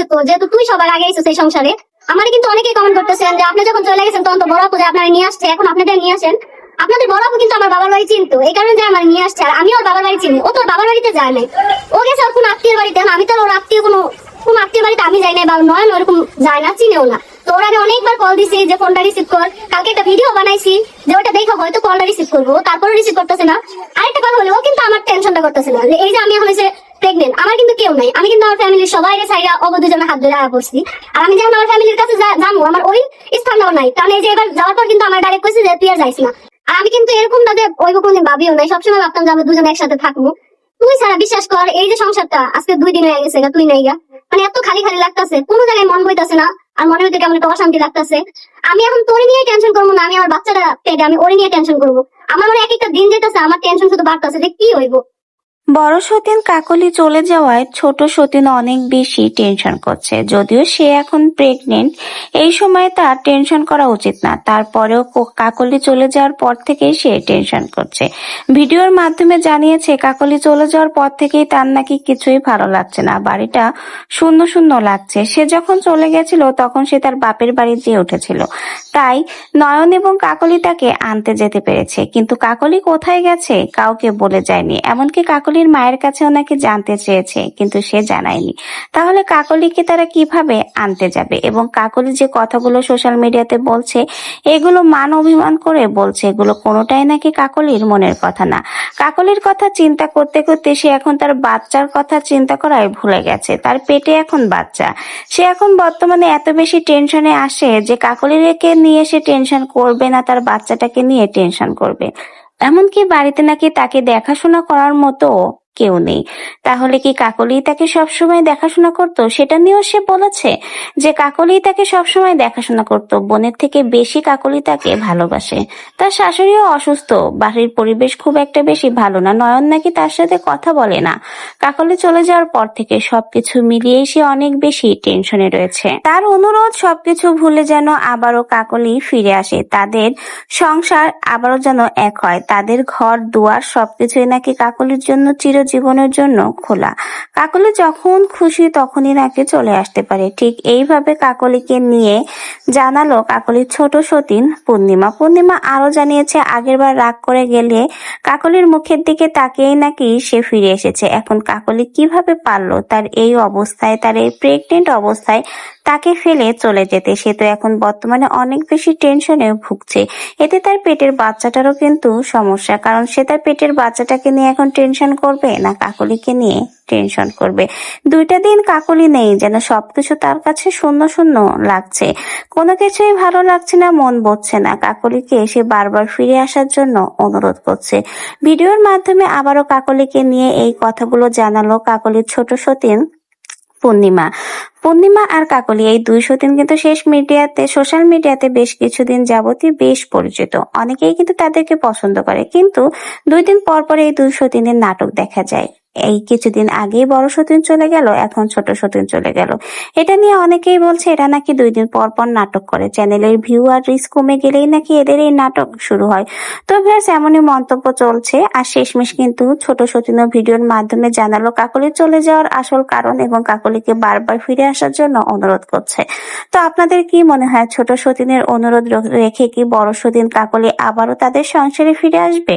হয়েছে তো, যেহেতু তুই সবার আগে এসেছিস এই সংসারে। আমার কিন্তু অনেকেই কমেন্ট করতেছেন যে আপনি যখন চলে গেছেন তখন তো বড় আপু যে আপনারা নিয়ে আসছে, এখন আপনাদের নিয়ে আসেন। আপনাদের বড় আপু কিন্তু আমার বাবার বাড়ি চিনতো, এই কারণে যে আমার নিয়ে আসছে। আর আমি ওর বাবার বাড়ি চিনি, ও তোর বাবার বাড়িতে যায় নাই। ও গেছে ওর কোন আত্মীয়ের বাড়িতে, আমি তো ওর আত্মীয় কোন আত্মীয় বাড়িতে আমি যাই নাই, বা নয়ন ওরকম যায় না, চিনেও না। তো ওর আমি অনেকবার কল দিছি যে ফোনটা রিসিভ কর। কালকে একটা ভিডিও বানাইছি যে ওটা দেখো হয়তো কলটা রিসিভ করবো, তারপরে রিসিভ করতেছে না। আরেকটা কথা হলো, ও কিন্তু আমার টেনশনটা করতেছে না যে এই যে আমি এখন এসে প্রেগনেন্ট, আমার কিন্তু কেউ নাই। আমি কিন্তু আমার ফ্যামিলির সবাই সাইডা অবধুজনে হাত ধরে আয়া পড়ছি। আর আমি যখন আমার ফ্যামিলির কাছে যাবো, আমার ওই স্থানটাও নাই। কারণ এই যে এবার যাওয়ার পর কিন্তু আমার ডাইরেক্ট কইছে যে তুই আর যাইস না। আর আমি কিন্তু এরকম তাদের ওই কোনদিন ভাবিও নাই, সবসময় ভাবতাম যে আমরা দুজন একসাথে থাকবো। তুই ছাড়া বিশ্বাস কর, এই যে সংসারটা আজকে 2 দিন হয়ে গেছে তুই নাই গা, মানে এত খালি খালি লাগতেছে, কোনো জায়গায় মন বইতাছে না। আর মনের ভিতরে কেমন একটা অশান্তি লাগতেছে। আমি এখন তোরে নিয়ে টেনশন করবো না, আমি আমার বাচ্চাটা পেটে, আমি ওরে নিয়ে টেনশন করবো। আমার মনে এক একটা দিন যেতেছে আমার টেনশন শুধু বাড়তেছে যে কি হইব। বড় সতীন কাকলি চলে যাওয়ায় ছোট সতীন অনেক বেশি টেনশন করছে। যদিও সে এখন প্রেগনেন্ট, এই সময় তার টেনশন করা উচিত না, তারপরেও কাকলি চলে যাওয়ার পর থেকেই সে টেনশন করছে। ভিডিওর মাধ্যমে জানিয়েছে কাকলি চলে যাওয়ার পর থেকেই তার নাকি কিছুই ভালো লাগছে না, বাড়িটা শূন্য শূন্য লাগছে। সে যখন চলে গেছিল তখন সে তার বাপের বাড়ি যেয়ে উঠেছিল, তাই নয়ন এবং কাকলি তাকে আনতে যেতে পেরেছে। কিন্তু কাকলি কোথায় গেছে কাউকে বলে যায়নি, এমনকি কাকলির মায়ের কাছেও নাকি জানতে চেয়েছে, কিন্তু সে জানায়নি। তাহলে কাকলিকে তারা কিভাবে আনতে যাবে? এবং কাকলি যে কথাগুলো সোশ্যাল মিডিয়াতে বলছে, এগুলো মান অভিমান করে বলছে, এগুলো কোনোটাই নাকি কাকলির মনের কথা না। কাকলির কথা চিন্তা করতে করতে সে এখন তার বাচ্চার কথা চিন্তা করাই ভুলে গেছে। তার পেটে এখন বাচ্চা, সে এখন বর্তমানে এত বেশি টেনশনে আসে যে কাকলিকে নিয়ে সে টেনশন করবে না, তার বাচ্চাটাকে নিয়ে টেনশন করবে। এমনকি বাড়িতে নাকি তাকে দেখাশোনা করার মতো কেউ নেই। তাহলে কি কাকলি তাকে সবসময় দেখাশোনা করতো? সেটা নিয়েও সে বলেছে যে কাকলি তাকে সবসময় দেখাশোনা করতো, বোনের থেকে বেশি কাকলি তাকে ভালোবাসে। তার শাশুড়িও অসুস্থ, বাড়ির পরিবেশ খুব একটা বেশি ভালো না, নয়ন নাকি তার সাথে কথা বলে না। কাকলি চলে যাওয়ার পর থেকে সবকিছু মিলিয়ে সে অনেক বেশি টেনশনে রয়েছে। তার অনুরোধ সবকিছু ভুলে যেন আবারও কাকলি ফিরে আসে, তাদের সংসার আবারও যেন এক হয়, তাদের ঘর দুয়ার সবকিছুই নাকি কাকলির জন্য চিরজীবনের জন্য খোলা। কাকলি যখন খুশি তখনই নাকি চলে আসতে পারে। ঠিক এইভাবে কাকলিকে নিয়ে জানালো কাকলির ছোট সতীন পূর্ণিমা আরো জানিয়েছে আগেরবার রাগ করে গেলে কাকলির মুখের দিকে তাকিয়েই নাকি সে ফিরে এসেছে। এখন কাকলি কিভাবে পারলো তার এই অবস্থায়, তার এই প্রেগনেন্ট অবস্থায় তাকে ফেলে চলে যেতে? সে তো এখন বর্তমানে অনেক বেশি টেনশনে ভুগছে। এতে তার পেটের বাচ্চাটারও কিন্তু সমস্যা, কারণ সে তার পেটের বাচ্চাটাকে নিয়ে এখন টেনশন করবে না কাকলিকে নিয়ে টেনশন করবে। 2টা দিন কাকলি নেই, যেন সবকিছু তার কাছে শূন্য শূন্য লাগছে, কোনো কিছুই ভালো লাগছে না, মন বসছে না। কাকলিকে সে বারবার ফিরে আসার জন্য অনুরোধ করছে। ভিডিওর মাধ্যমে আবারও কাকলিকে নিয়ে এই কথাগুলো জানালো কাকলির ছোট সতীন পূর্ণিমা আর কাকলি, এই 2 সতীন কিন্তু সোশ্যাল মিডিয়াতে বেশ কিছুদিন যাবতই বেশ পরিচিত। অনেকেই কিন্তু তাদেরকে পছন্দ করে, কিন্তু 2 দিন পর পর এই 2 সতীনের নাটক দেখা যায়। এই কিছুদিন আগেই বড় সতীন চলে গেল, এখন ছোট সতীন চলে গেল। এটা নিয়ে অনেকেই বলছে এরা নাকি 2 দিন পর পর নাটক করে, চ্যানেলের ভিউ আর রিচ কমে গেলেই নাকি এদের এই নাটক শুরু হয়। তো ভিউয়ার্স, এমনই মন্তব্য চলছে। আর শেষমেশ কিন্তু ছোট সতীনও ভিডিওর মাধ্যমে জানালো কাকলির চলে যাওয়ার আসল কারণ এবং কাকলিকে বারবার ফিরে আসার জন্য অনুরোধ করছে। তো আপনাদের কি মনে হয়, ছোট সতীনের অনুরোধ রেখে কি বড় সতীন কাকলি আবারও তাদের সংসারে ফিরে আসবে?